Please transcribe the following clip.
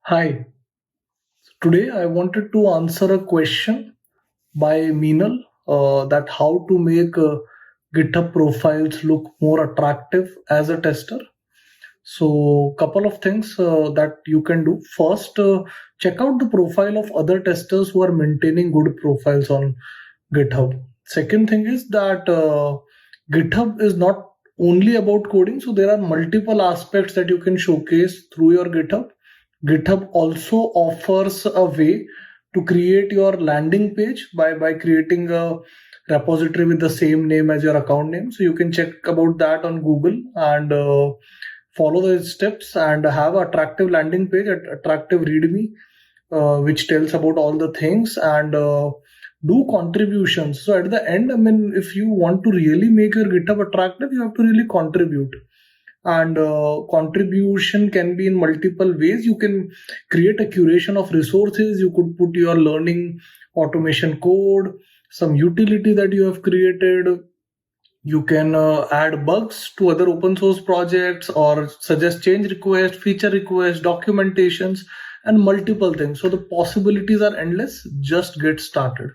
Hi, today I wanted to answer a question by Meenal that how to make GitHub profiles look more attractive as a tester. So, couple of things that you can do. First, check out the profile of other testers who are maintaining good profiles on GitHub. Second thing is that GitHub is not only about coding, so there are multiple aspects that you can showcase through your GitHub. GitHub also offers a way to create your landing page by creating a repository with the same name as your account name. So you can check about that on Google and follow the steps and have an attractive landing page, attractive README, which tells about all the things and do contributions. So at the end, I mean, if you want to really make your GitHub attractive, you have to really contribute. And contribution can be in multiple ways. You can create a curation of resources. You could put your learning automation code, some utility that you have created. You can add bugs to other open source projects or suggest change requests, feature requests, documentations, and multiple things. So the possibilities are endless. Just get started.